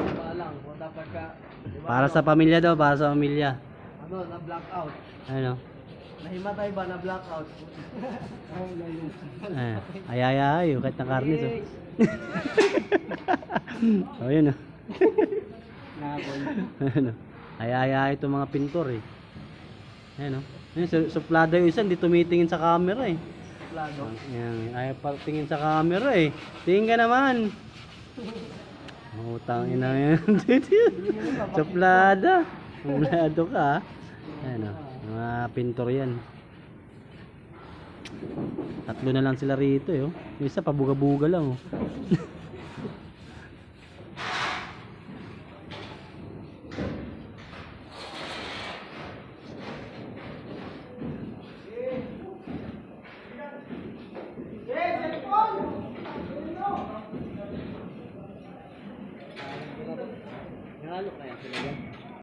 lang, kung dapat ka, diba, Para sa pamilya daw, para sa pamilya. ano, na blackout. Ano? Nahimatay ba na blackout? Ay, kahit na karnis. Oh. Oh, yun oh. Ano? Ay, itong mga pintor eh. Ayan oh. Ayan, suplada yung isa, hindi tumitingin sa camera eh. Suplado. Ayan, ayaw pa tingin sa camera eh. Tingin ka naman. Oh, tangin na yan. Suplada. Suplado ka ha. Ayan oh. Mga pintor yan. Tatlo na lang sila rito eh oh. Yung isa pabuga-buga lang oh. Nalo kaya sila yan?